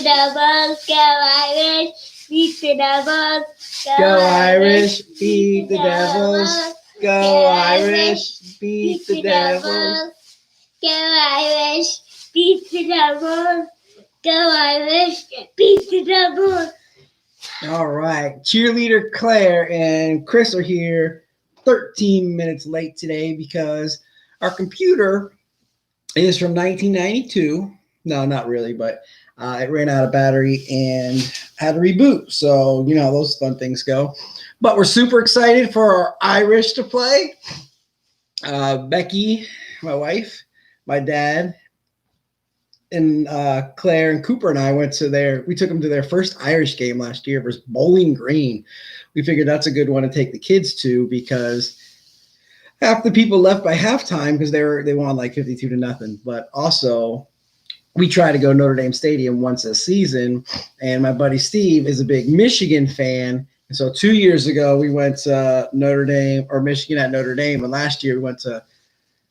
the Devils, go Irish, beat the Devils, Go Irish, beat the Devils. Go Irish, beat the Devils. Go Irish, beat the Devils, go Irish, beat the Devils. All right. Cheerleader Claire and Chris are here 13 minutes late today because our computer is from 1992. No, not really, but it ran out of battery and had to reboot. So, you know how those fun things go. But we're super excited for our Irish to play. Becky, my wife, my dad, and Claire and Cooper and I we took them to their first Irish game last year. It was Bowling Green. We figured that's a good one to take the kids to because half the people left by halftime because they won like 52-0. But also we try to go to Notre Dame Stadium once a season, and my buddy Steve is a big Michigan fan. And so 2 years ago we went to Michigan at Notre Dame, and last year we went to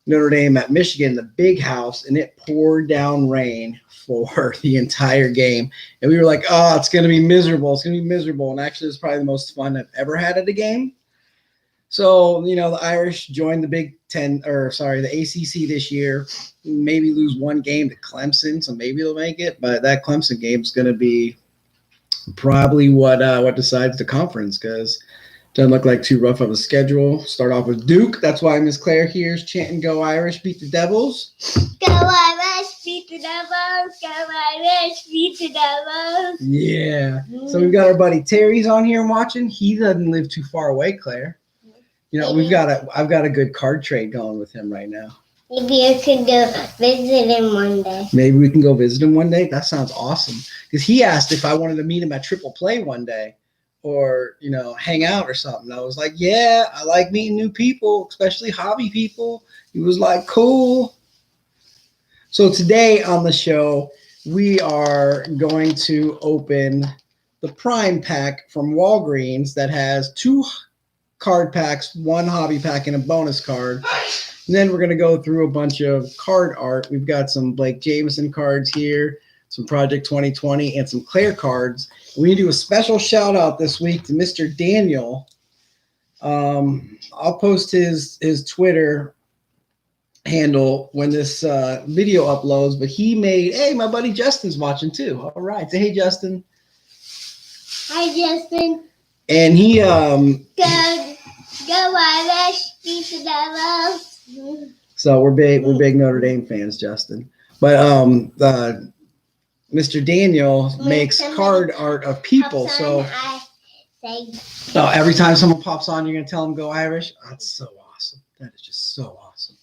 Notre Dame at Michigan, the big house, and it poured down rain for the entire game. And we were like, oh, it's going to be miserable. It's going to be miserable. And actually, it's probably the most fun I've ever had at a game. So, you know, the Irish joined the ACC this year. Maybe lose one game to Clemson, so maybe they'll make it. But that Clemson game is going to be probably what decides the conference because doesn't look like too rough of a schedule. Start off with Duke. That's why Miss Claire here is chanting Go Irish, beat the Devils. Go Irish, beat the Devils. Go Irish, beat the Devils. Yeah. So we've got our buddy Terry's on here watching. He doesn't live too far away, Claire. You know, I've got a good card trade going with him right now. Maybe you can go visit him one day. Maybe we can go visit him one day. That sounds awesome. Because he asked if I wanted to meet him at Triple Play one day. Or, you know, hang out or something. I was like, yeah, I like meeting new people, especially hobby people. He was like, cool. So today on the show, we are going to open the Prime pack from Walgreens that has 2 card packs, 1 hobby pack, and a bonus card. And then we're going to go through a bunch of card art. We've got some Blake Jameson cards here, some Project 2020, and some Claire cards. We need to do a special shout out this week to Mr. Daniel. I'll post his Twitter handle when this video uploads, but hey, my buddy Justin's watching too. All right. Say hey, Justin. Hi, Justin. And he Go Irish, beat the Devils. So we're big Notre Dame fans, Justin. But Mr. Daniel makes card art of people. So every time someone pops on, you're going to tell them go Irish? That's so awesome. That is just so awesome.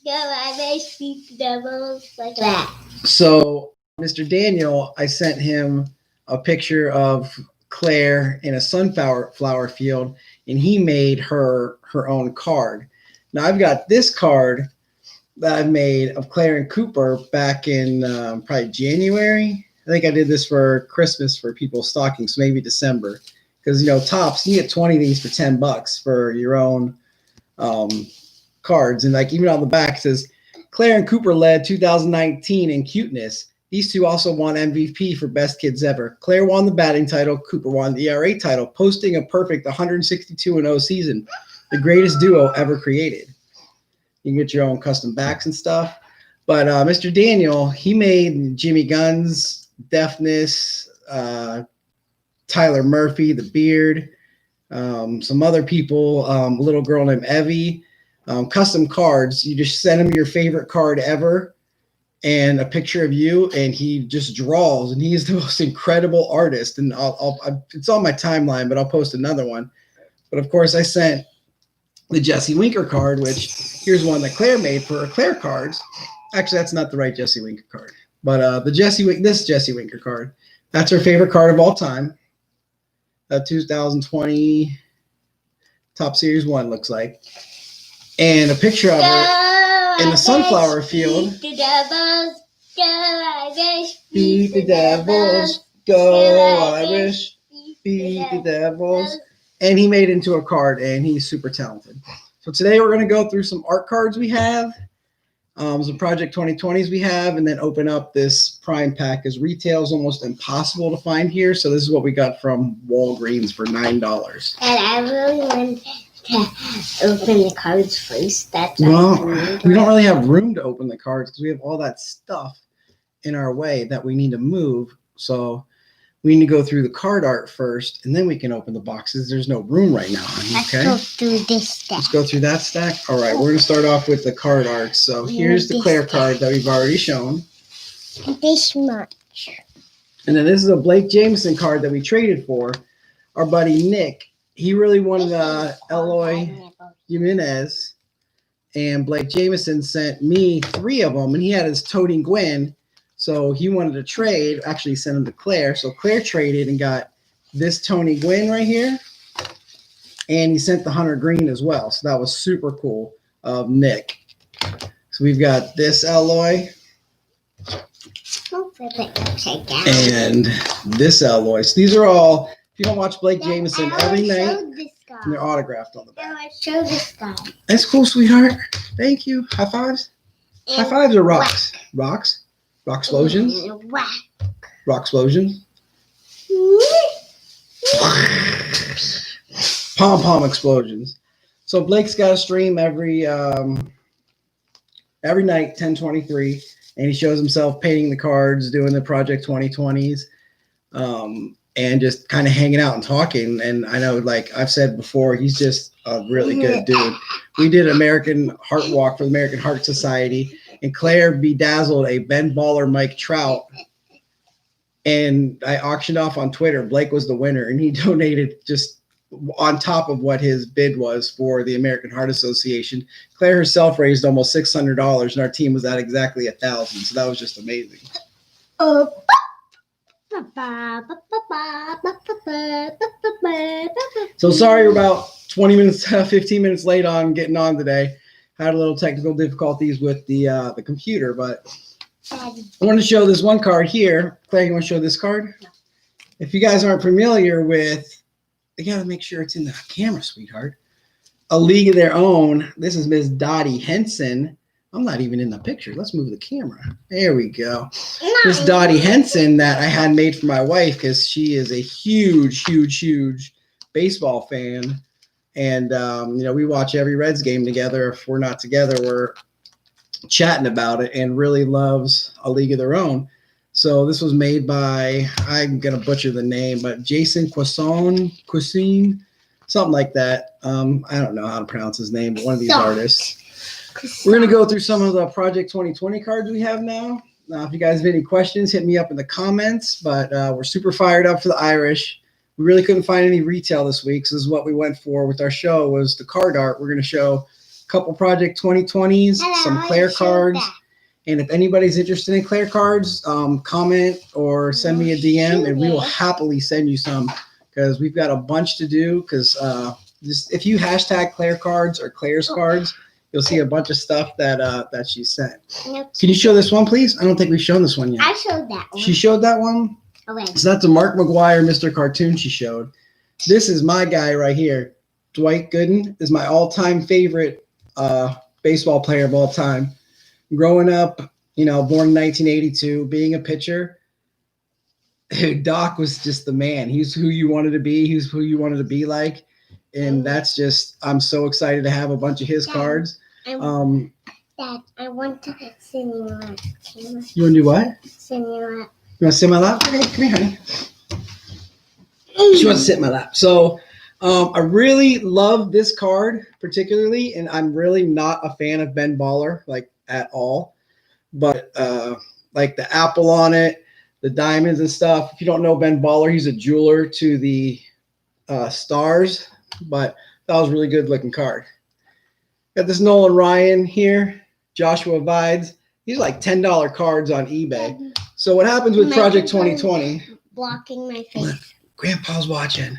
Go Irish, beat the Devils, like that. So Mr. Daniel, I sent him a picture of Claire in a sunflower field, and he made her own card. Now I've got this card that I've made of Claire and Cooper back in probably January. I think I did this for Christmas for people's stockings, maybe December. Because, you know, Topps, you get 20 of these for $10 for your own cards. And, like, even on the back it says, Claire and Cooper led 2019 in cuteness. These two also won MVP for Best Kids Ever. Claire won the batting title. Cooper won the ERA title, posting a perfect 162-0 season, the greatest duo ever created. You can get your own custom backs and stuff. But Mr. Daniel, he made Jimmy Gunn's Deafness, Tyler Murphy, The Beard, some other people, a little girl named Evie, custom cards. You just send him your favorite card ever and a picture of you, and he just draws. And he is the most incredible artist. And it's on my timeline, but I'll post another one. But, of course, I sent the Jesse Winker card, which here's one that Claire made for her Claire cards. Actually, that's not the right Jesse Winker card, but this Jesse Winker card, that's her favorite card of all time. 2020 Top Series 1 looks like, and a picture of her in the sunflower field. Beat the Devils, go Irish, beat the Devils, go Irish, beat the Devils. And he made it into a card, and he's super talented. So today we're going to go through some art cards we have. Some Project 2020s we have, and then open up this prime pack, because retail is almost impossible to find here. So this is what we got from Walgreens for $9. And I really want to open the cards first. That's well, we don't really have room to open the cards because we have all that stuff in our way that we need to move. So we need to go through the card art first, and then we can open the boxes. There's no room right now, honey, okay? Let's go through this stack. Let's go through that stack. All right, we're going to start off with the card art. So here's the Claire card that we've already shown. This much. And then this is a Blake Jameson card that we traded for. Our buddy Nick, he really wanted Eloy Jimenez, and Blake Jameson sent me 3 of them, and he had his Tony Gwynn. So he wanted to trade, actually sent him to Claire. So Claire traded and got this Tony Gwynn right here. And he sent the Hunter Green as well. So that was super cool of Nick. So we've got this Eloy. And this Eloy. So these are all, if you don't watch Blake Jameson every night, and they're autographed on the back. I show this guy. That's cool, sweetheart. Thank you. High fives? High fives or rocks? Rocks? Rock explosions? Rock explosions? Pom-pom explosions. So Blake's got a stream every night, 10:23, and he shows himself painting the cards, doing the Project 2020s, and just kind of hanging out and talking. And I know, like I've said before, he's just a really good dude. We did American Heart Walk for the American Heart Society, and Claire bedazzled a Ben Baller Mike Trout, and I auctioned off on Twitter. Blake was the winner, and he donated just on top of what his bid was for the American Heart Association. Claire herself raised almost $600, and our team was at exactly 1,000. So that was just amazing. So sorry we're about 20 minutes, 15 minutes late on getting on today. Had a little technical difficulties with the computer, but I want to show this one card here. Claire, you want to show this card? No. If you guys aren't familiar with, you got to make sure it's in the camera, sweetheart. A League of Their Own. This is Miss Dottie Henson. I'm not even in the picture. Let's move the camera. There we go. Miss Dottie Henson that I had made for my wife because she is a huge, huge, huge baseball fan. And, we watch every Reds game together. If we're not together, we're chatting about it, and really loves A League of Their Own. So this was made by, I'm going to butcher the name, but Jason Cuisine, something like that. I don't know how to pronounce his name, but one of these artists. We're going to go through some of the Project 2020 cards we have now. If you guys have any questions, hit me up in the comments, but we're super fired up for the Irish. We really couldn't find any retail this week, so this is what we went for with our show was the card art. We're going to show a couple Project 2020s, some Claire cards, and if anybody's interested in Claire cards, comment or send me a DM, and we will happily send you some because we've got a bunch to do. Because if you hashtag Claire cards or Claire's cards, you'll see a bunch of stuff that she sent. Can you show this one, please? I don't think we've shown this one yet. I showed that one. She showed that one? Okay. So that's a Mark McGuire Mr. Cartoon she showed. This is my guy right here. Dwight Gooden is my all-time favorite baseball player of all time. Growing up, born in 1982, being a pitcher, Doc was just the man. He's who you wanted to be. He's who you wanted to be like. And that's just, I'm so excited to have a bunch of his cards. Dad, I want to sit in your lap. You want to do what? Sit in your lap. You want to sit in my lap? Okay, come here, honey. She wants to sit in my lap. So I really love this card particularly, and I'm really not a fan of Ben Baller, like at all. But like the apple on it, the diamonds and stuff. If you don't know Ben Baller, he's a jeweler to the stars. But that was a really good looking card. Got this Nolan Ryan here, Joshua Vides. These are like $10 cards on eBay. So what happens with Project 2020? Blocking my face. Grandpa's watching.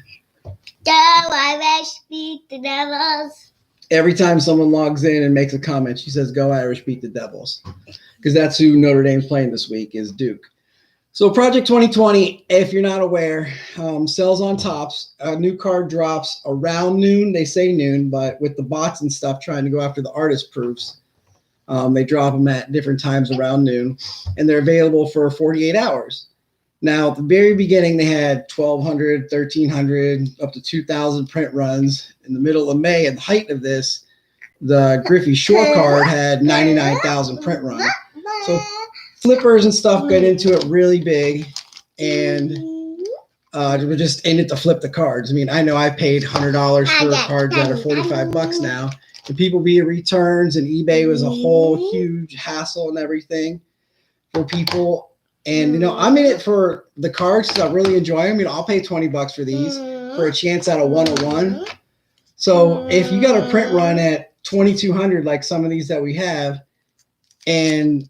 I wish beat the Devils. Every time someone logs in and makes a comment, she says, "Go Irish, beat the Devils," because that's who Notre Dame's playing this week is Duke. So Project 2020, if you're not aware, sells on Tops. A new card drops around noon. They say noon, but with the bots and stuff trying to go after the artist proofs, They drop them at different times around noon, and they're available for 48 hours. Now, at the very beginning, they had 1,200, 1,300, up to 2,000 print runs. In the middle of May, at the height of this, the Griffey Shore card had 99,000 print runs. So flippers and stuff get into it really big, and we're just in it to flip the cards. I mean, I know I paid $100 for cards that are $45 now, and people via returns, and eBay was a whole huge hassle and everything for people. And you know, I'm in it for the cards because I really enjoy them. You know, I'll pay $20 for these for a chance at a 101. So if you got a print run at 2,200, like some of these that we have, and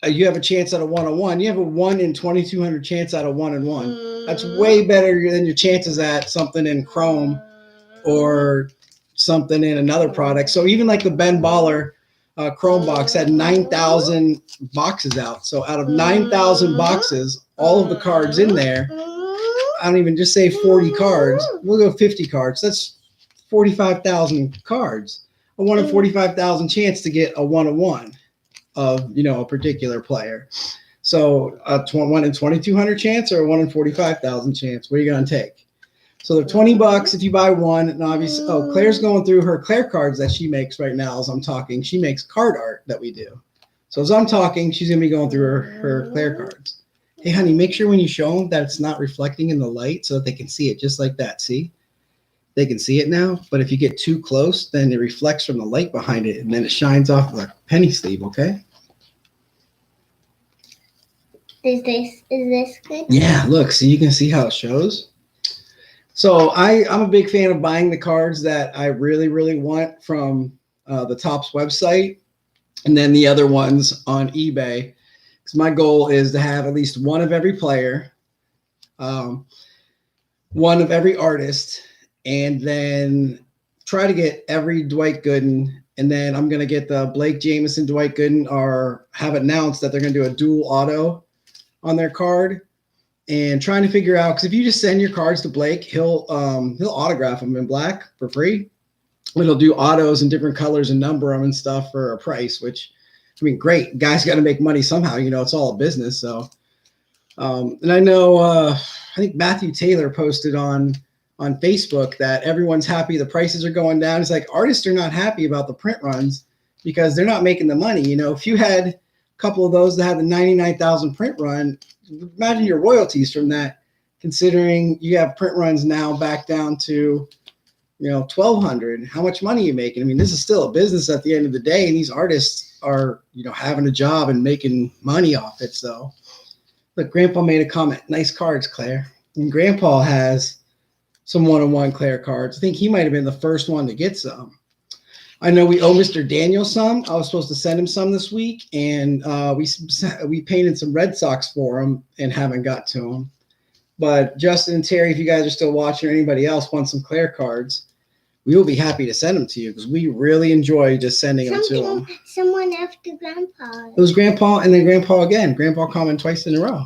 you have a chance at a 101, you have a 1 in 2,200 chance at a 1-in-1. That's way better than your chances at something in Chrome or something in another product. So even like the Ben Baller Chrome box had 9,000 boxes out. So out of 9,000 boxes, all of the cards in there, I don't even just say 40 cards. We'll go 50 cards. That's 45,000 cards. A 1 in 45,000 chance to get a 1-on-1 of, you know, a particular player. So a 1 in 2,200 chance or a 1 in 45,000 chance. What are you going to take? So they're $20 if you buy one. And obviously, Claire's going through her Claire cards that she makes right now as I'm talking. She makes card art that we do. So as I'm talking, she's going to be going through her Claire cards. Hey, honey, make sure when you show them that it's not reflecting in the light so that they can see it just like that. See? They can see it now. But if you get too close, then it reflects from the light behind it, and then it shines off the penny sleeve, okay? Is this good? Yeah, look. So you can see how it shows. So I'm a big fan of buying the cards that I really, really want from the Topps website, and then the other ones on eBay. Because my goal is to have at least one of every player, one of every artist, and then try to get every Dwight Gooden. And then I'm going to get the Blake Jameson Dwight Gooden, or have announced that they're going to do a dual auto on their card. And trying to figure out, because if you just send your cards to Blake, he'll autograph them in black for free. But he'll do autos in different colors and number them and stuff for a price, which, I mean, great. Guys got to make money somehow. You know, it's all a business. So, and I know, I think Matthew Taylor posted on Facebook that everyone's happy the prices are going down. It's like artists are not happy about the print runs because they're not making the money. You know, if you had a couple of those that had the 99,000 print run, imagine your royalties from that, considering you have print runs now back down to, you know, 1,200. How much money are you making? I mean, this is still a business at the end of the day, and these artists are, you know, having a job and making money off it. So, look, Grandpa made a comment. Nice cards, Claire. And Grandpa has some 1-on-1 Claire cards. I think he might have been the first one to get some. I know we owe Mr. Daniel some. I was supposed to send him some this week, and we painted some Red Sox for him and haven't got to him. But Justin and Terry, if you guys are still watching, or anybody else wants some Claire cards, we will be happy to send them to you because we really enjoy just sending them to them. Someone after Grandpa. It was Grandpa and then Grandpa again. Grandpa comment twice in a row.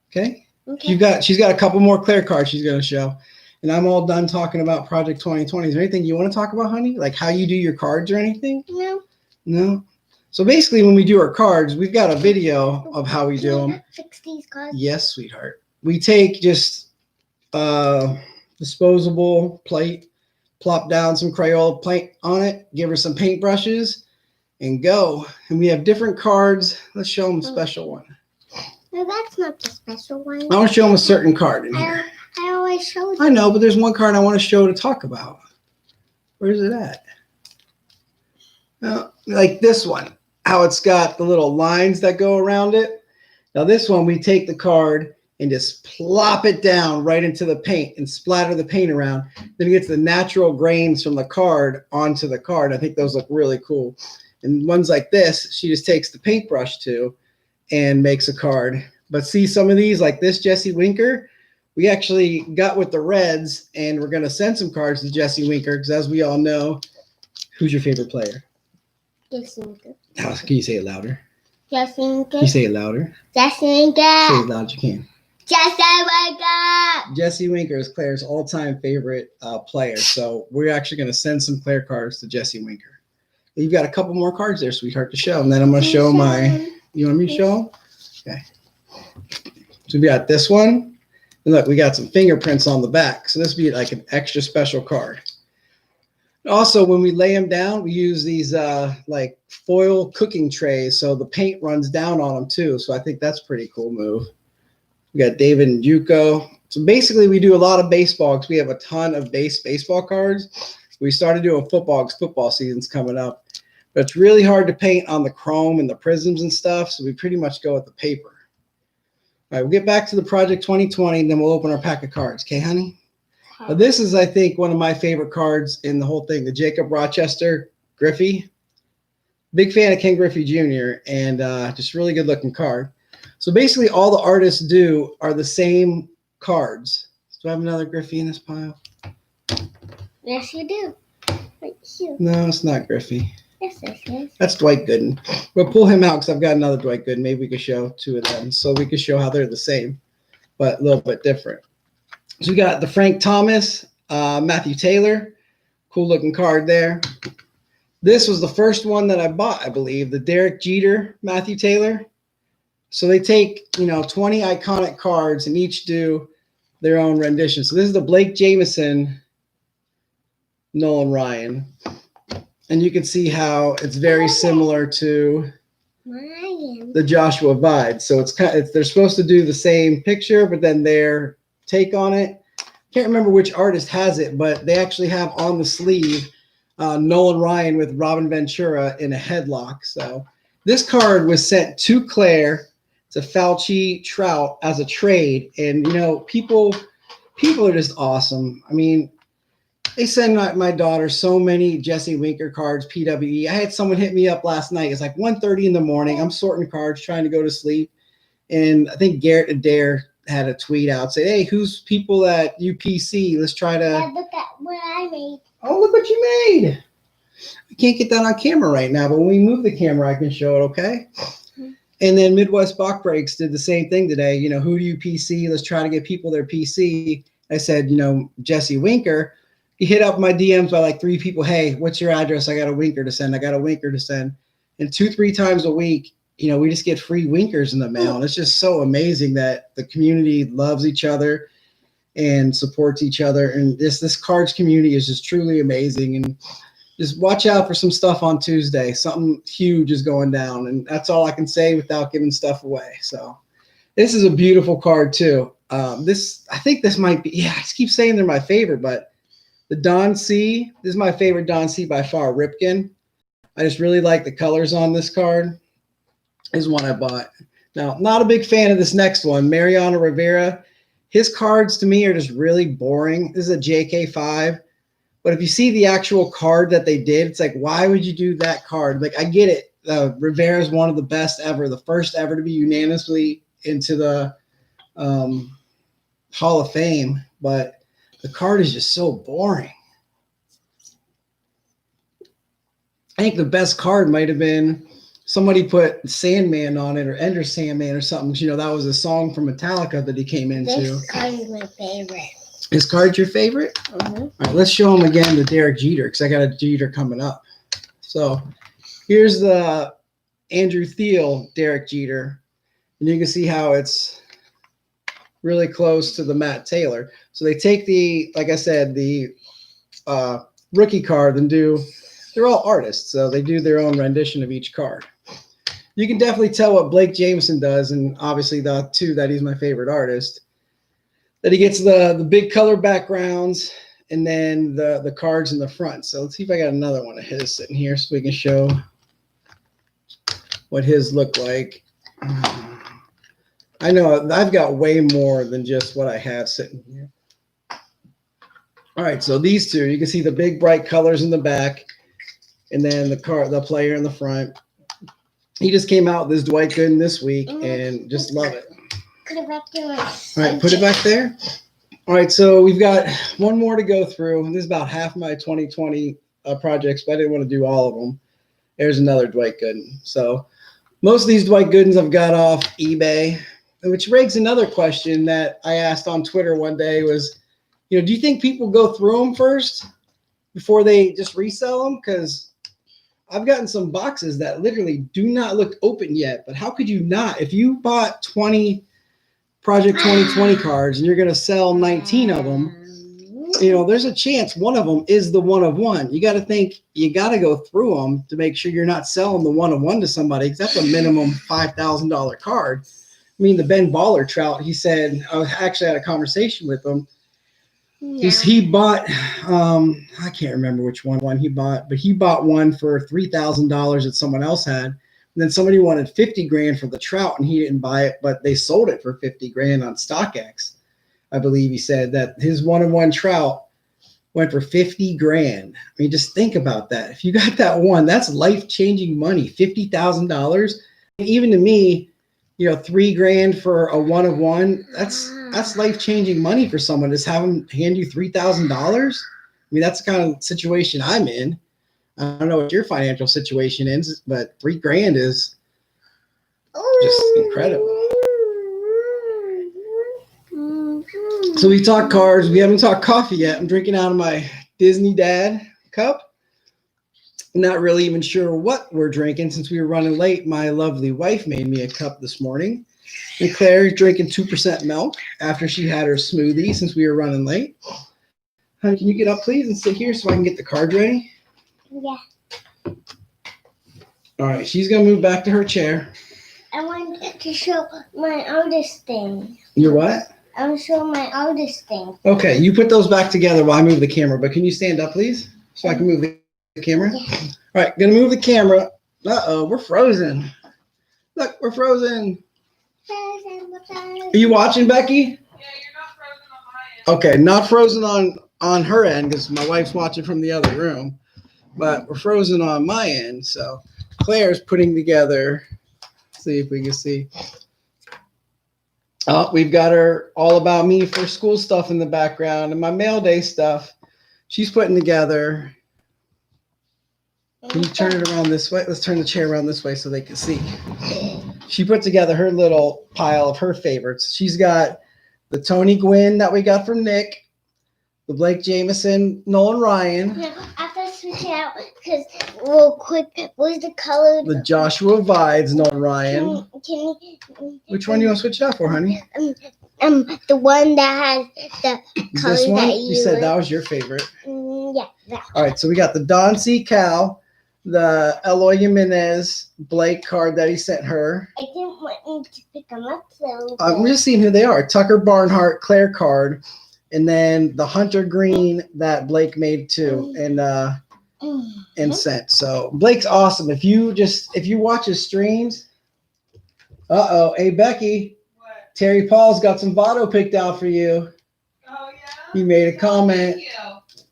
Okay? She's got a couple more Claire cards she's going to show. And I'm all done talking about Project 2020. Is there anything you want to talk about, honey? Like how you do your cards or anything? No? So basically when we do our cards, we've got a video of how we do them. Fix these cards? Yes, sweetheart. We take just disposable plate, plop down some Crayola paint on it, give her some paint brushes, and go. And we have different cards. Let's show them a special one. No, that's not the special one. I want to show them a certain card in here. I always showed I know, but there's one card I want to show to talk about. Where's it at? Like this one, how it's got the little lines that go around it. Now this one, we take the card and just plop it down right into the paint and splatter the paint around. Then it gets the natural grains from the card onto the card. I think those look really cool. And ones like this, she just takes the paintbrush to and makes a card. But see some of these, like this Jesse Winker, we actually got with the Reds, and we're going to send some cards to Jesse Winker because, as we all know, who's your favorite player? Jesse Winker. Can you say it louder? Jesse Winker. Can you say it louder? Jesse Winker. Say it loud as you can. Jesse Winker. Jesse Winker is Claire's all-time favorite player, so we're actually going to send some Claire cards to Jesse Winker You've got a couple more cards there, sweetheart, to show. And then I'm going to show my, you want me to show them? Okay. So we got this one. And look, we got some fingerprints on the back. So this would be like an extra special card. Also, when we lay them down, we use these like foil cooking trays. So the paint runs down on them too. So I think that's a pretty cool move. We got David and Juco. So basically we do a lot of baseball because we have a ton of baseball cards. We started doing football because football season's coming up. But it's really hard to paint on the chrome and the prisms and stuff. So we pretty much go with the paper. All right, we'll get back to the Project 2020 and then we'll open our pack of cards. Okay, honey? This is, I think, one of my favorite cards in the whole thing, the Jacob Rochester Griffey. Big fan of Ken Griffey Jr. and just really good looking card. So basically all the artists do are the same cards. Do I have another Griffey in this pile? Yes, you do. Right here. No, it's not Griffey. Yes, this is. That's Dwight Gooden. We'll pull him out because I've got another Dwight Gooden. Maybe we could show two of them so we could show how they're the same, but a little bit different. So we got the Frank Thomas, Matthew Taylor. Cool looking card there. This was the first one that I bought, I believe, the Derek Jeter, Matthew Taylor. So they take, 20 iconic cards and each do their own rendition. So this is the Blake Jameson, Nolan Ryan. And you can see how it's very similar to the Joshua Vide. So it's they're supposed to do the same picture, but then their take on it. Can't remember which artist has it, but they actually have on the sleeve Nolan Ryan with Robin Ventura in a headlock. So this card was sent to Claire. It's a Fauci Trout as a trade. And, people are just awesome. I mean, they send my daughter so many Jesse Winker cards, PWE. I had someone hit me up last night. It's like 1:30 in the morning. I'm sorting cards, trying to go to sleep. And I think Garrett Adair had a tweet out, say, hey, who's people at UPC? Let's try to. Yeah, look at what I made. Oh, look what you made. I can't get that on camera right now, but when we move the camera, I can show it, okay? And then Midwest Bach Breaks did the same thing today. Who do you PC? Let's try to get people their PC. I said, Jesse Winker. He hit up my DMs by like 3 people. Hey, what's your address? I got a Winker to send. And 2-3 times a week, we just get free Winkers in the mail. And it's just so amazing that the community loves each other and supports each other. And this cards community is just truly amazing. And just watch out for some stuff on Tuesday. Something huge is going down. And that's all I can say without giving stuff away. So this is a beautiful card too. I think this might be, I just keep saying they're my favorite, but the Don C, this is my favorite Don C by far, Ripken. I just really like the colors on this card. This is one I bought. Now, not a big fan of this next one, Mariano Rivera. His cards to me are just really boring. This is a JK5. But if you see the actual card that they did, it's like, why would you do that card? Like, I get it. Rivera is one of the best ever, the first ever to be unanimously into the Hall of Fame. But the card is just so boring. I think the best card might have been somebody put Sandman on it or Ender Sandman or something. That was a song from Metallica that he came into. This card is my favorite. This card's your favorite? Mm-hmm. All right, let's show him again the Derek Jeter because I got a Jeter coming up. So here's the Andrew Thiel Derek Jeter. And you can see how it's really close to the Matt Taylor. So they take like I said, the rookie card and they're all artists. So they do their own rendition of each card. You can definitely tell what Blake Jameson does. And obviously that he's my favorite artist. That he gets the big color backgrounds and then the cards in the front. So let's see if I got another one of his sitting here so we can show what his look like. I know I've got way more than just what I have sitting here. All right, so these two, you can see the big bright colors in the back and then the player in the front. He just came out with this Dwight Gooden this week and just love it. Put it back there. All right, put it back there. All right, so we've got one more to go through. This is about half my 2020 projects, but I didn't want to do all of them. There's another Dwight Gooden. So most of these Dwight Goodens I've got off eBay, which begs another question that I asked on Twitter one day was, do you think people go through them first before they just resell them? Because I've gotten some boxes that literally do not look open yet. But how could you not? If you bought 20 Project 2020 cards and you're going to sell 19 of them, there's a chance one of them is the one of one. You got to think, you got to go through them to make sure you're not selling the one of one to somebody, because that's a minimum $5,000 card. I mean, the Ben Baller trout, he said, I actually had a conversation with him. He bought, I can't remember which one he bought, but he bought one for $3,000 that someone else had. And then somebody wanted 50 grand for the trout and he didn't buy it, but they sold it for 50 grand on StockX. I believe he said that his one-on-one trout went for 50 grand. I mean, just think about that. If you got that one, that's life-changing money, $50,000. Even to me, $3 grand for a one-of-one, that's life-changing money for someone. Just have them hand you $3,000. I mean, that's the kind of situation I'm in. I don't know what your financial situation is, but $3 grand is just incredible. So we talked cards. We haven't talked coffee yet. I'm drinking out of my Disney Dad cup. Not really even sure what we're drinking since we were running late. My lovely wife made me a cup this morning. And Claire's drinking 2% milk after she had her smoothie since we were running late. Honey, can you get up, please, and sit here so I can get the cards ready? Yeah. All right, she's going to move back to her chair. I want to show my oldest thing. Your what? I want to show my oldest thing. Okay, you put those back together while I move the camera, but can you stand up, please, so I can move the camera? Yeah. All right, going to move the camera. Uh-oh, we're frozen. Look, we're frozen. Are you watching, Becky? Yeah, you're not frozen on my end. Okay, not frozen on her end because my wife's watching from the other room, but we're frozen on my end. So Claire's putting together, see if we can see. Oh, we've got her All About Me for school stuff in the background and my mail day stuff. She's putting together. Can you turn it around this way? Let's turn the chair around this way so they can see. She put together her little pile of her favorites. She's got the Tony Gwynn that we got from Nick, the Blake Jameson, Nolan Ryan. Yeah, after switching out, because real quick, what's the color? The Joshua Vides, Nolan Ryan. Can Which one do you want to switch it out for, honey? The one that has the color This one? that You said that was your favorite. Yeah, that. All right, so we got the Don C. Cal, the Eloy Jimenez Blake card that he sent her. I didn't want you to pick them up, so. I'm just seeing who they are. Tucker Barnhart, Claire card, and then the Hunter Green that Blake made too, and sent. So Blake's awesome. If you watch his streams, hey Becky, What? Terry Paul's got some Votto picked out for you. Oh, yeah? He made a comment. Thank you.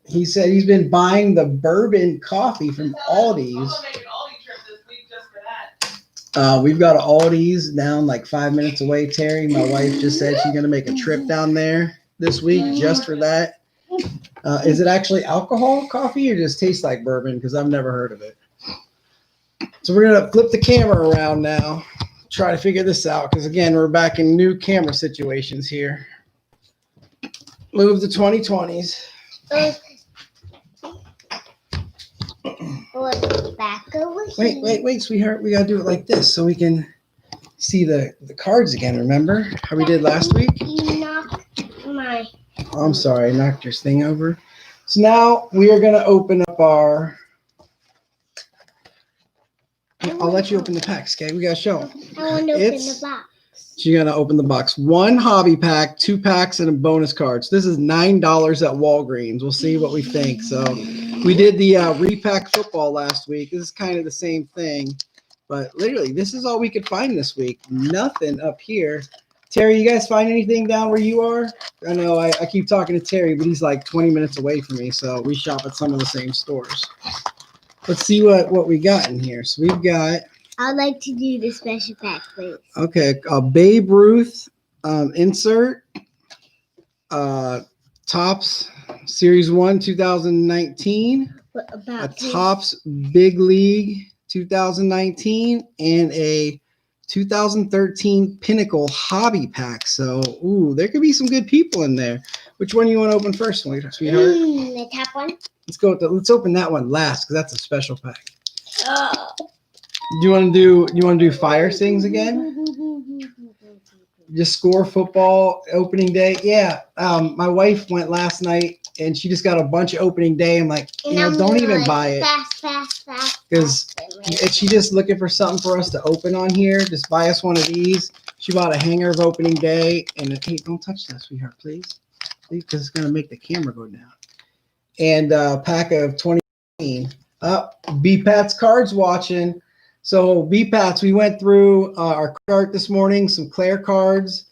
He said he's been buying the bourbon coffee from Aldi's. I'm going to make an Aldi trip this week just for that. We've got Aldi's down like 5 minutes away, Terry. My wife just said she's going to make a trip down there this week just for that. Is it actually alcohol coffee or just tastes like bourbon? Because I've never heard of it. So we're going to flip the camera around now, try to figure this out. Because again, we're back in new camera situations here. Move the 2020s. Back over here. Wait, sweetheart. We got to do it like this so we can see the cards again. Remember how we did last week? You knocked my. Oh, I'm sorry, I knocked your thing over. So now we are going to open up our. I'll let you open the packs, okay? We got to show them. I want to open the box. So you're going to open the box. 1 hobby pack, 2 packs, and a bonus card. So this is $9 at Walgreens. We'll see what we think. So we did the repack football last week. This is kind of the same thing. But literally, this is all we could find this week. Nothing up here. Terry, you guys find anything down where you are? I know I keep talking to Terry, but he's like 20 minutes away from me. So we shop at some of the same stores. Let's see what we got in here. So we've got. I'd like to do the special pack, please. Okay, a Babe Ruth insert. Topps Series 1 2019. What about A Topps Big League 2019 and a 2013 Pinnacle Hobby Pack. So, there could be some good people in there. Which one do you want to open first, sweetheart? The top one. Let's open that one last because that's a special pack. Oh. You want to do fire sings again? Just score football opening day. Yeah. My wife went last night and she just got a bunch of opening day. I'm like, don't even buy it. Fast. Because if she just looking for something for us to open on here, just buy us one of these. She bought a hanger of opening day. And hey, don't touch that, sweetheart, please. Because it's going to make the camera go down. And a pack of 20. B-Pat's Cards watching. So B-Pats, we went through our cart this morning, some Claire cards.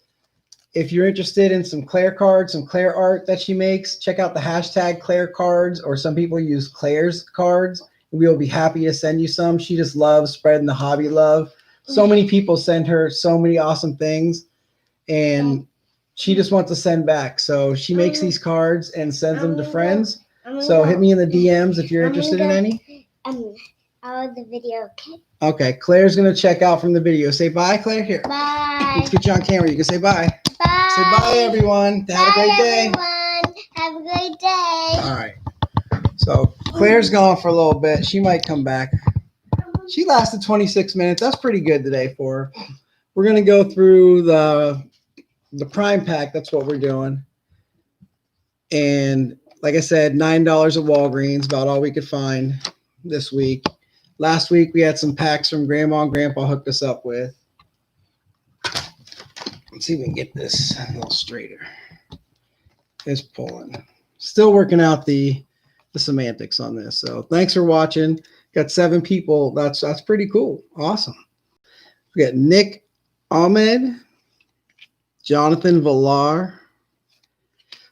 If you're interested in some Claire cards, some Claire art that she makes, check out the hashtag Claire cards, or some people use Claire's cards. We'll be happy to send you some. She just loves spreading the hobby love. So many people send her so many awesome things, and she just wants to send back. So she makes these cards and sends them to friends. So hit me in the DMs if you're interested in any. Out of the video, okay? Okay, Claire's going to check out from the video. Say bye, Claire. Here. Bye. Let's get you on camera. You can say bye. Bye. Say bye, everyone. Have a great day. Everyone. Have a great day. All right. So Claire's gone for a little bit. She might come back. She lasted 26 minutes. That's pretty good today for her. We're going to go through the Prime Pack. That's what we're doing. And like I said, $9 at Walgreens, about all we could find this week. Last week, we had some packs from Grandma and Grandpa hooked us up with. Let's see if we can get this a little straighter. It's pulling. Still working out the semantics on this. So thanks for watching. Got 7 people. That's pretty cool. Awesome. We got Nick Ahmed, Jonathan Villar.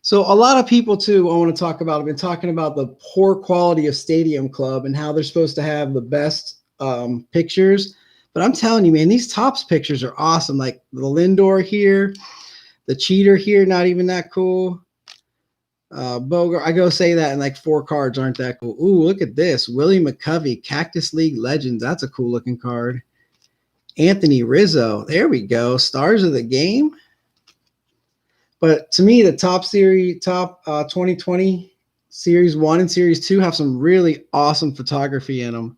So a lot of people, too, I want to talk about, have been talking about the poor quality of Stadium Club and how they're supposed to have the best pictures. But I'm telling you, man, these Topps pictures are awesome. Like the Lindor here, the Cheater here, not even that cool. Bogart, I go say that, and like 4 cards aren't that cool. Ooh, look at this. Willie McCovey, Cactus League Legends. That's a cool looking card. Anthony Rizzo. There we go. Stars of the Game. But to me, the top 2020 Series 1 and Series 2 have some really awesome photography in them.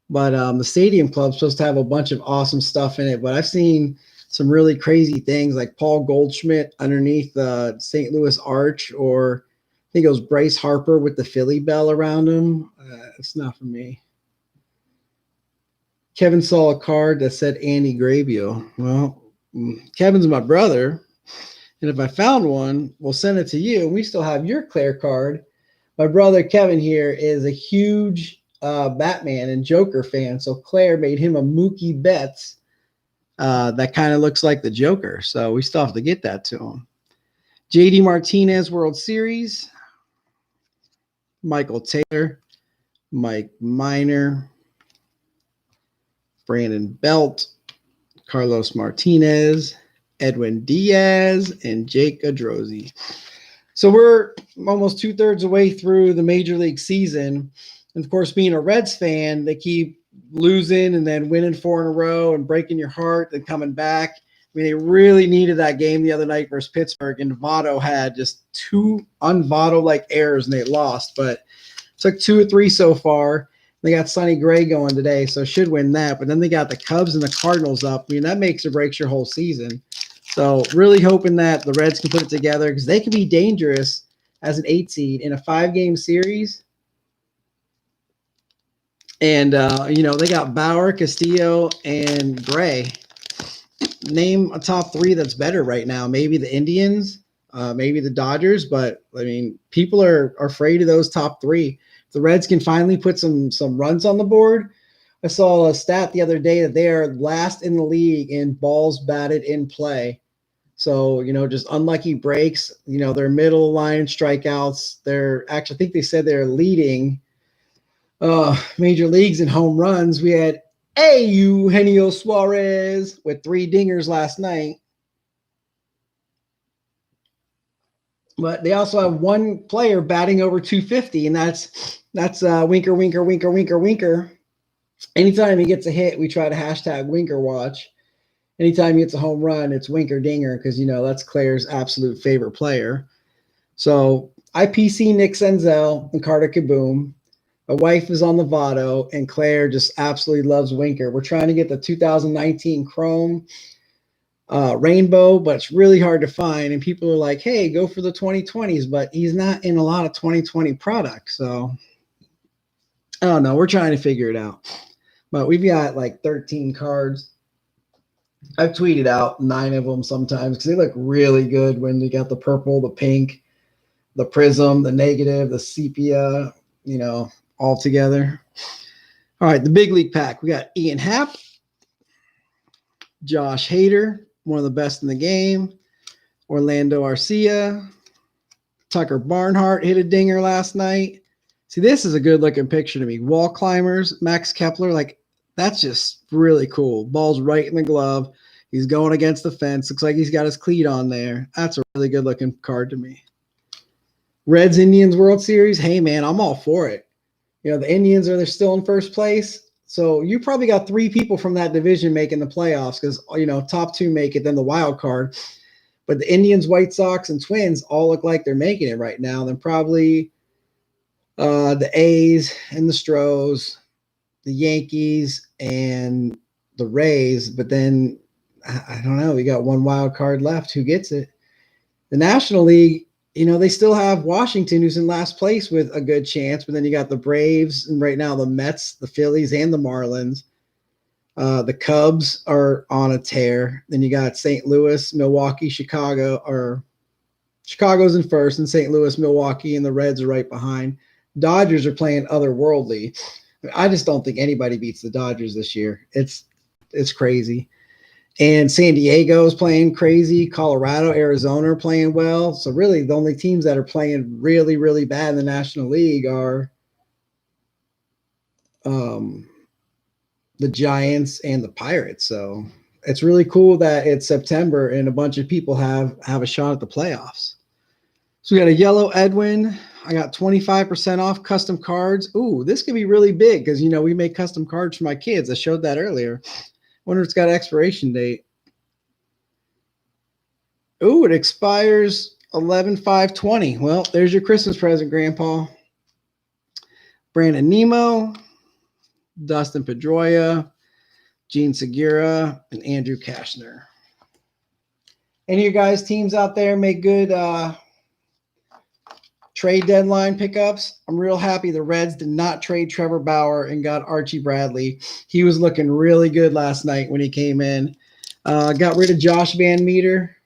But the Stadium Club's supposed to have a bunch of awesome stuff in it. But I've seen some really crazy things like Paul Goldschmidt underneath the St. Louis Arch, or I think it was Bryce Harper with the Philly bell around him. It's not for me. Kevin saw a card that said Andy Grabio. Well, Kevin's my brother. And if I found one, we'll send it to you. We still have your Claire card. My brother Kevin here is a huge Batman and Joker fan. So Claire made him a Mookie Betts that kind of looks like the Joker. So we still have to get that to him. JD Martinez World Series. Michael Taylor. Mike Minor. Brandon Belt. Carlos Martinez. Edwin Diaz, and Jake Adrozi. So we're almost 2/3 the way through the Major League season. And of course, being a Reds fan, they keep losing and then winning 4 in a row and breaking your heart, then coming back. I mean, they really needed that game the other night versus Pittsburgh, and Votto had just 2 un-Votto-like errors, and they lost. But took 2 or 3 so far. They got Sonny Gray going today, so should win that. But then they got the Cubs and the Cardinals up. I mean, that makes or breaks your whole season. So really hoping that the Reds can put it together, because they can be dangerous as an 8 seed in a 5-game series. And, they got Bauer, Castillo, and Gray. Name a top 3 that's better right now. Maybe the Indians, maybe the Dodgers. But, I mean, people are afraid of those top 3. If the Reds can finally put some runs on the board. I saw a stat the other day that they are last in the league in balls batted in play. So, just unlucky breaks, their middle line strikeouts. I think they said they're leading major leagues in home runs. We had Eugenio Suarez with 3 dingers last night. But they also have 1 player batting over 250, and that's Winker, Winker, Winker, Winker, Winker. Anytime he gets a hit, we try to hashtag Winker Watch. Anytime he gets a home run, it's Winker Dinger, because, that's Claire's absolute favorite player. So IPC Nick Senzel and Carter Kaboom. My wife is on the Votto, and Claire just absolutely loves Winker. We're trying to get the 2019 Chrome Rainbow, but it's really hard to find. And people are like, hey, go for the 2020s, but he's not in a lot of 2020 products. So I don't know. We're trying to figure it out. But we've got like 13 cards. I've tweeted out 9 of them sometimes because they look really good when you got the purple, the pink, the prism, the negative, the sepia, all together. All right, the big league pack. We got Ian Happ, Josh Hader, one of the best in the game, Orlando Arcia, Tucker Barnhart hit a dinger last night. See, this is a good looking picture to me. Wall climbers, Max Kepler, like that's just really cool. Ball's right in the glove. He's going against the fence. Looks like he's got his cleat on there. That's a really good looking card to me. Reds Indians World Series. Hey man, I'm all for it. The Indians they're still in first place. So you probably got 3 people from that division making the playoffs because, top 2 make it, then the wild card. But the Indians, White Sox, and Twins all look like they're making it right now. Then probably the A's and the Stros, the Yankees, and the Rays. But then, I don't know. We got 1 wild card left. Who gets it? The National League, they still have Washington, who's in last place with a good chance. But then you got the Braves, and right now the Mets, the Phillies, and the Marlins. The Cubs are on a tear. Then you got St. Louis, Milwaukee, Chicago, or Chicago's in first, and St. Louis, Milwaukee, and the Reds are right behind. Dodgers are playing otherworldly. I just don't think anybody beats the Dodgers this year. It's crazy. And San Diego is playing crazy. Colorado, Arizona are playing well. So really the only teams that are playing really, really bad in the National League are the Giants and the Pirates. So it's really cool that it's September and a bunch of people have a shot at the playoffs. So we got a yellow Edwin. I got 25% off custom cards. Ooh, this could be really big because, we make custom cards for my kids. I showed that earlier. Wonder if it's got an expiration date. Ooh, it expires 11/5/20. Well, there's your Christmas present, Grandpa. Brandon Nemo, Dustin Pedroia, Gene Segura, and Andrew Kashner. Any of you guys' teams out there make good trade deadline pickups? I'm real happy the Reds did not trade Trevor Bauer and got Archie Bradley. He was looking really good last night when he came in. Got rid of Josh Van Meter.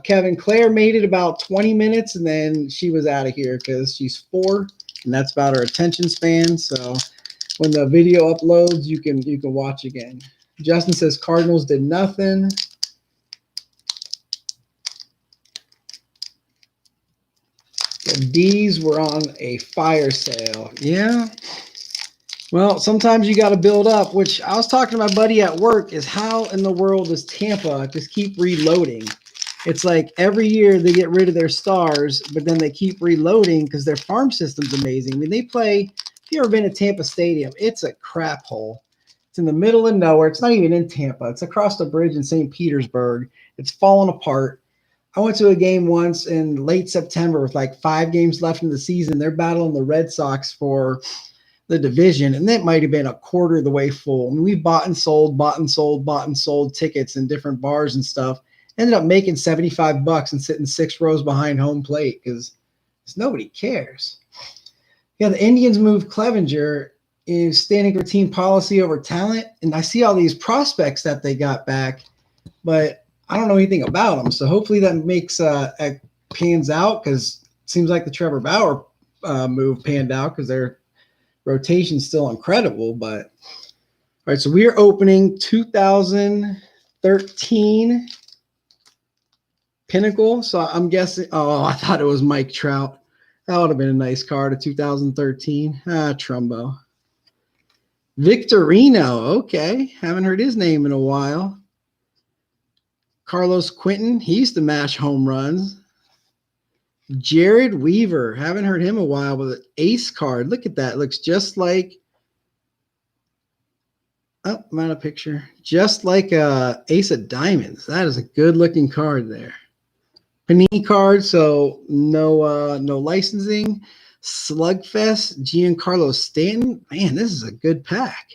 Kevin Clare made it about 20 minutes, and then she was out of here because she's 4, and that's about her attention span. So when the video uploads, you can watch again. Justin says Cardinals did nothing. The D's were on a fire sale. Yeah. Well, sometimes you got to build up, which I was talking to my buddy at work, is how in the world does Tampa just keep reloading? It's like every year they get rid of their stars, but then they keep reloading because their farm system's amazing. I mean, they play, if you've ever been to Tampa Stadium, it's a crap hole. It's in the middle of nowhere. It's not even in Tampa. It's across the bridge in St. Petersburg. It's falling apart. I went to a game once in late September with like 5 games left in the season. They're battling the Red Sox for the division, and that might have been a quarter of the way full. I mean, we bought and sold tickets in different bars and stuff. Ended up making $75 and sitting 6 rows behind home plate because nobody cares. Yeah, the Indians moved Clevenger, is standing for team policy over talent, and I see all these prospects that they got back, but I don't know anything about them. So hopefully that makes pans out because it seems like the Trevor Bauer move panned out because their rotation's still incredible. But all right, so we are opening 2013 Pinnacle. So I'm guessing, I thought it was Mike Trout. That would have been a nice card of 2013. Trumbo. Victorino. Okay. Haven't heard his name in a while. Carlos Quentin. He used to mash home runs. Jared Weaver. Haven't heard him in a while with an ace card. Look at that. Looks just like, I'm out of picture. Just like a ace of diamonds. That is a good looking card there. Panini card, so no licensing. Slugfest, Giancarlo Stanton. Man, this is a good pack.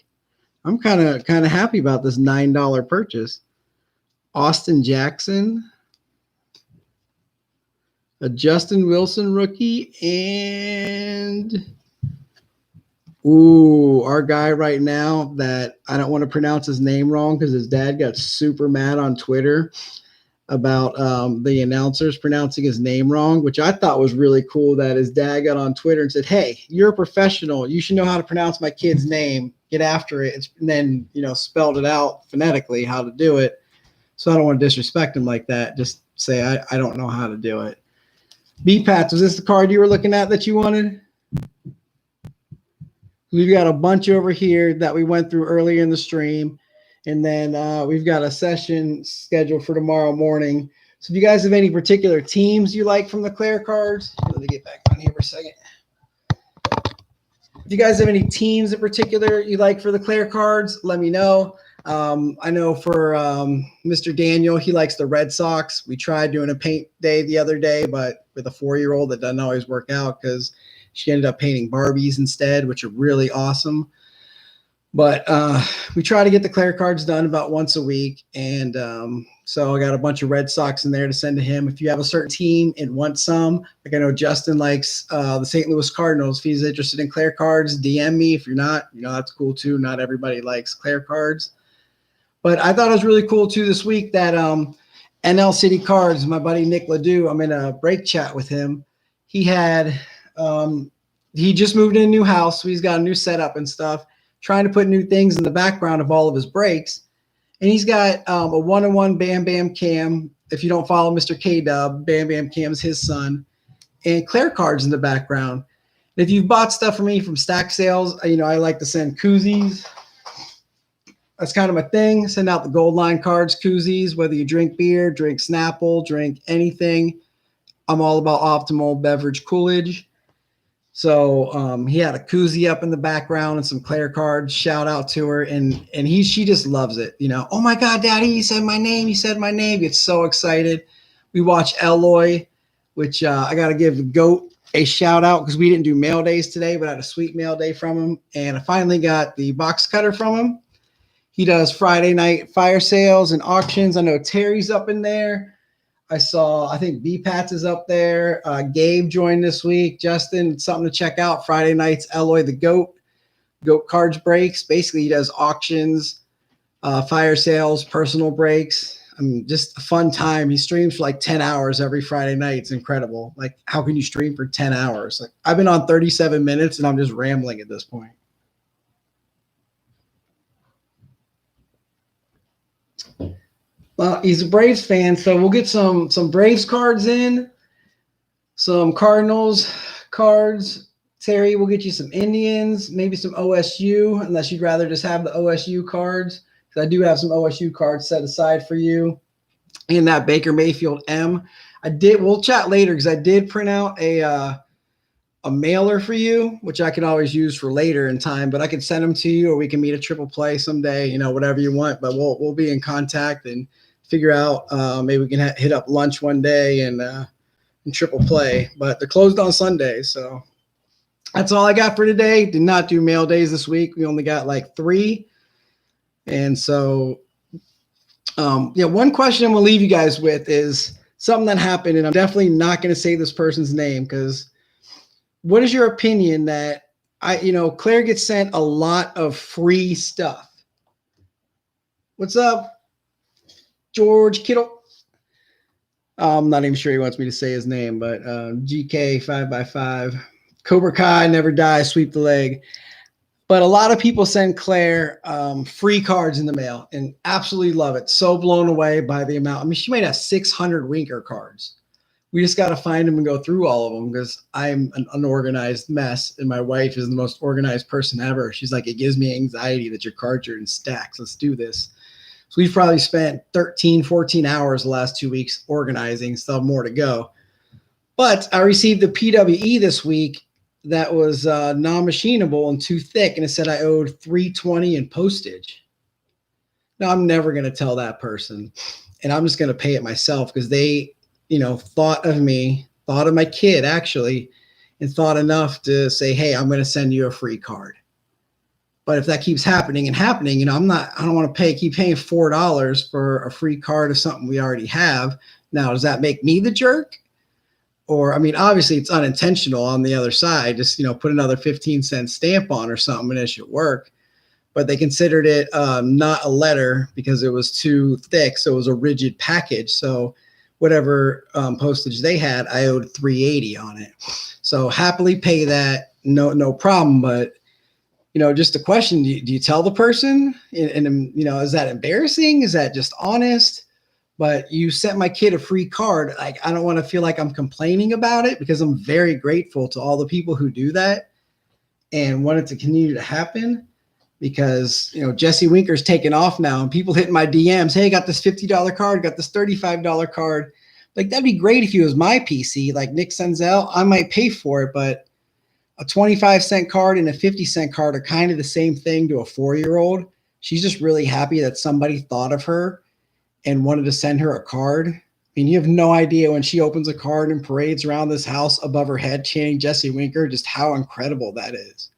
I'm kind of happy about this $9 purchase. Austin Jackson, a Justin Wilson rookie, and our guy right now that I don't want to pronounce his name wrong because his dad got super mad on Twitter about the announcers pronouncing his name wrong, which I thought was really cool that his dad got on Twitter and said, hey, you're a professional. You should know how to pronounce my kid's name. Get after it. And then, spelled it out phonetically how to do it. So I don't want to disrespect him like that. Just say, I don't know how to do it. B-Pats, was this the card you were looking at that you wanted? We've got a bunch over here that we went through earlier in the stream. And then we've got a session scheduled for tomorrow morning. So if you guys have any particular teams you like from the Claire cards, let me get back on here for a second. If you guys have any teams in particular you like for the Claire cards, let me know. I know for Mr. Daniel, he likes the Red Sox. We tried doing a paint day the other day, but with a 4-year-old, that doesn't always work out because she ended up painting Barbies instead, which are really awesome. But we try to get the Claire cards done about once a week. And so I got a bunch of Red Sox in there to send to him. If you have a certain team and want some, like I know Justin likes the St. Louis Cardinals. If he's interested in Claire cards, DM me. If you're not, that's cool too. Not everybody likes Claire cards. But I thought it was really cool too this week that NL City Cards, my buddy Nick Ledoux, I'm in a break chat with him. He had, he just moved in a new house. So he's got a new setup and stuff, trying to put new things in the background of all of his breaks. And he's got a 1-on-1 Bam Bam Cam. If you don't follow Mr. K-Dub, Bam Bam Cam's his son. And Claire cards in the background. And if you've bought stuff from me from stack sales, I like to send koozies. That's kind of my thing. Send out the Goldline cards, koozies, whether you drink beer, drink Snapple, drink anything. I'm all about optimal beverage coolage. So he had a koozie up in the background and some Claire cards. Shout out to her. And she just loves it. Oh my God, Daddy, he said my name. He said my name. Gets so excited. We watch Eloy, which I got to give Goat a shout out because we didn't do mail days today, but I had a sweet mail day from him. And I finally got the box cutter from him. He does Friday night fire sales and auctions. I know Terry's up in there. I think B-Pats is up there. Gabe joined this week. Justin, something to check out. Friday nights, Eloy the Goat cards breaks. Basically, he does auctions, fire sales, personal breaks. Just a fun time. He streams for like 10 hours every Friday night. It's incredible. Like, how can you stream for 10 hours? Like, I've been on 37 minutes and I'm just rambling at this point. Well, he's a Braves fan, so we'll get some Braves cards in, some Cardinals cards. Terry, we'll get you some Indians, maybe some OSU, unless you'd rather just have the OSU cards. Because I do have some OSU cards set aside for you. And that Baker Mayfield M. We'll chat later because I did print out a mailer for you, which I can always use for later in time, but I can send them to you or we can meet a triple play someday, whatever you want, but we'll be in contact and figure out, maybe we can hit up lunch one day and triple play, but they're closed on Sundays. So that's all I got for today. Did not do mail days this week. We only got like 3. And so, one question I'm going to leave you guys with is something that happened, and I'm definitely not going to say this person's name because what is your opinion that Claire gets sent a lot of free stuff? What's up, George Kittle? I'm not even sure he wants me to say his name, but GK 5x5, Cobra Kai, never die, sweep the leg. But a lot of people send Claire free cards in the mail and absolutely love it. So blown away by the amount. I mean, she might have 600 Winker cards. We just got to find them and go through all of them because I'm an unorganized mess and my wife is the most organized person ever. She's like, it gives me anxiety that your cards are in stacks. Let's do this. So we've probably spent 13, 14 hours the last 2 weeks organizing, still more to go. But I received a PWE this week that was non-machinable and too thick, and it said I owed $320 in postage. Now, I'm never going to tell that person, and I'm just going to pay it myself because they thought of me, thought of my kid actually, and thought enough to say, hey, I'm going to send you a free card. But if that keeps happening and happening, you know, I don't want to keep paying $4 for a free card of something we already have. Now, does that make me the jerk? Or, I mean, obviously it's unintentional on the other side. Just, you know, put another 15-cent stamp on or something and it should work. But they considered it not a letter because it was too thick. So it was a rigid package. So whatever postage they had, I owed $3.80 on it. So happily pay that, no problem. But, you know, just a question, do you tell the person? And, you know, is that embarrassing? Is that just honest? But you sent my kid a free card. Like, I don't want to feel like I'm complaining about it because I'm very grateful to all the people who do that and want it to continue to happen because, you know, Jesse Winker's taken off now and people hitting my DMs. Hey, got this $50 card, got this $35 card. Like, that'd be great if it was my PC, like Nick Senzel. I might pay for it, but a 25-cent card and a 50-cent card are kind of the same thing to a 4-year-old. She's just really happy that somebody thought of her and wanted to send her a card. I mean, you have no idea when she opens a card and parades around this house above her head chanting Jesse Winker, just how incredible that is.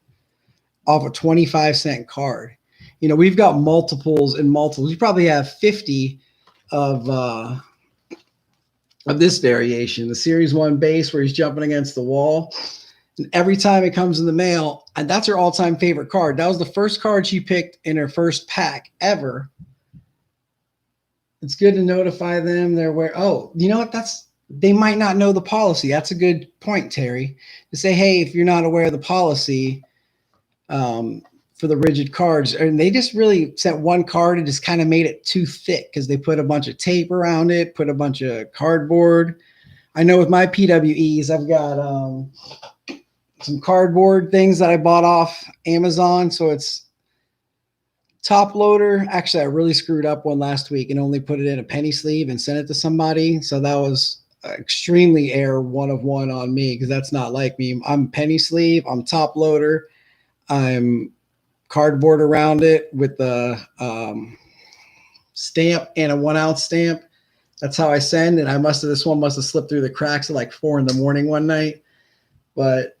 Off a 25-cent card. You know, we've got multiples and multiples. We probably have 50 of this variation, the Series 1 base where he's jumping against the wall. And every time it comes in the mail, and that's her all-time favorite card. That was the first card she picked in her first pack ever. It's good to notify them they're aware. Oh, you know what? They might not know the policy. That's a good point, Terry. To say, hey, if you're not aware of the policy for the rigid cards, and they just really sent one card and just kind of made it too thick because they put a bunch of tape around it, put a bunch of cardboard. I know with my PWEs, I've got some cardboard things that I bought off Amazon. So it's top loader. Actually, I really screwed up one last week and only put it in a penny sleeve and sent it to somebody. So that was extremely error 1 of 1 on me because that's not like me. I'm penny sleeve. I'm top loader. I'm cardboard around it with the stamp and a 1-ounce stamp. That's how I send. And this one must have slipped through the cracks at like 4 a.m. one night. But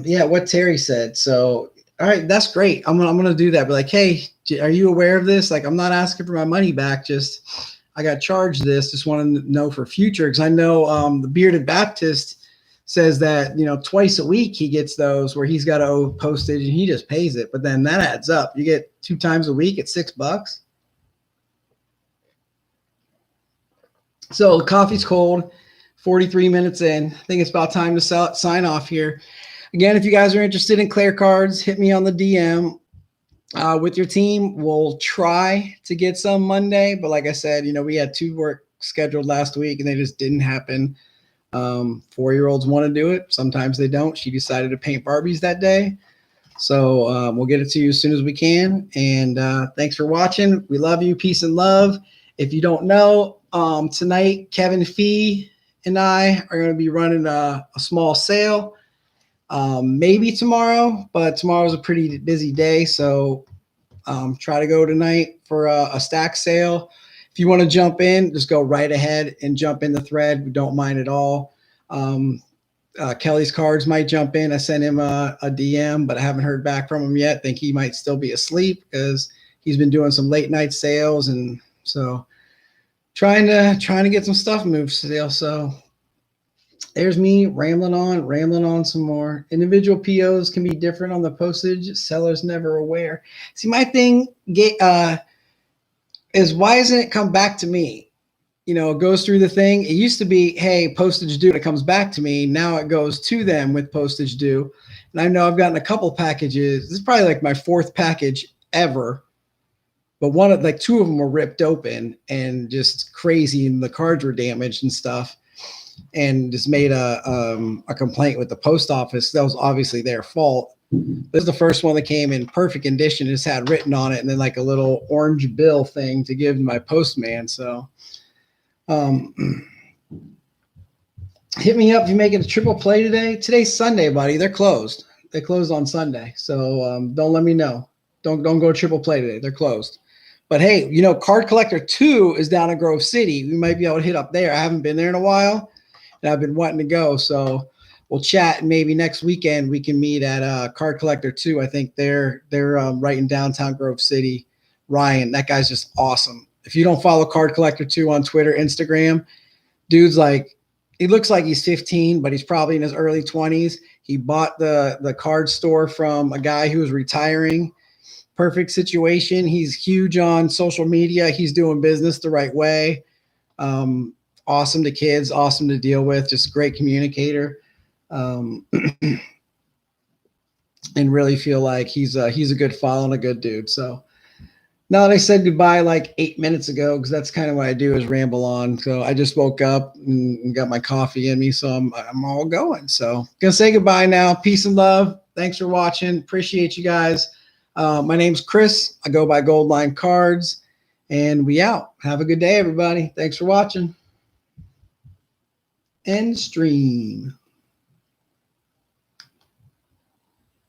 yeah, what Terry said. So, all right, that's great. I'm gonna do that. But like, hey, are you aware of this? Like, I'm not asking for my money back. Just I got charged this. Just want to know for future because I know the Bearded Baptist says that, you know, twice a week he gets those where he's got to owe postage and he just pays it. But then that adds up. You get 2 times a week at $6. So coffee's cold. 43 minutes in. I think it's about time to sign off here. Again, if you guys are interested in Claire cards, hit me on the DM with your team. We'll try to get some Monday. But like I said, you know, we had 2 work scheduled last week and they just didn't happen. 4-year-olds want to do it. Sometimes they don't. She decided to paint Barbies that day. So we'll get it to you as soon as we can. And thanks for watching. We love you. Peace and love. If you don't know, tonight, Kevin Fee and I are going to be running a small sale. Maybe tomorrow, but tomorrow's a pretty busy day. So try to go tonight for a stack sale. If you want to jump in, just go right ahead and jump in the thread. We don't mind at all. Kelly's cards might jump in. I sent him a DM, but I haven't heard back from him yet. Think he might still be asleep because he's been doing some late night sales. And so trying to get some stuff moved still. So there's me rambling on some more. Individual POs can be different on the postage. Seller's never aware. See, my thing is why doesn't it come back to me? You know, it goes through the thing. It used to be, hey, postage due, and it comes back to me. Now it goes to them with postage due. And I know I've gotten a couple packages. This is probably like my 4th package ever. But 2 of them were ripped open and just crazy, and the cards were damaged and stuff. And just made a complaint with the post office. That was obviously their fault. This is the first one that came in perfect condition. Just had written on it and then like a little orange bill thing to give to my postman. So hit me up if you make it a triple play today. Today's Sunday, buddy. They're closed. They closed on Sunday. So don't let me know. Don't go triple play today. They're closed. But hey, you know, Card Collector 2 is down in Grove City. We might be able to hit up there. I haven't been there in a while, and I've been wanting to go. So we'll chat, and maybe next weekend we can meet at Card Collector 2. I think they're right in downtown Grove City. Ryan, that guy's just awesome. If you don't follow Card Collector 2 on Twitter, Instagram, dude's like, he looks like he's 15, but he's probably in his early 20s. He bought the card store from a guy who was retiring. Perfect situation. He's huge on social media. He's doing business the right way. Awesome to kids, awesome to deal with, just great communicator. And really feel like he's a good follow and a good dude. So now that I said goodbye like 8 minutes ago, because that's kind of what I do is ramble on. So I just woke up and got my coffee in me, so I'm all going. So gonna say goodbye now. Peace and love. Thanks for watching. Appreciate you guys. My name's Chris. I go by Goldline Cards, and we out. Have a good day, everybody. Thanks for watching. End stream.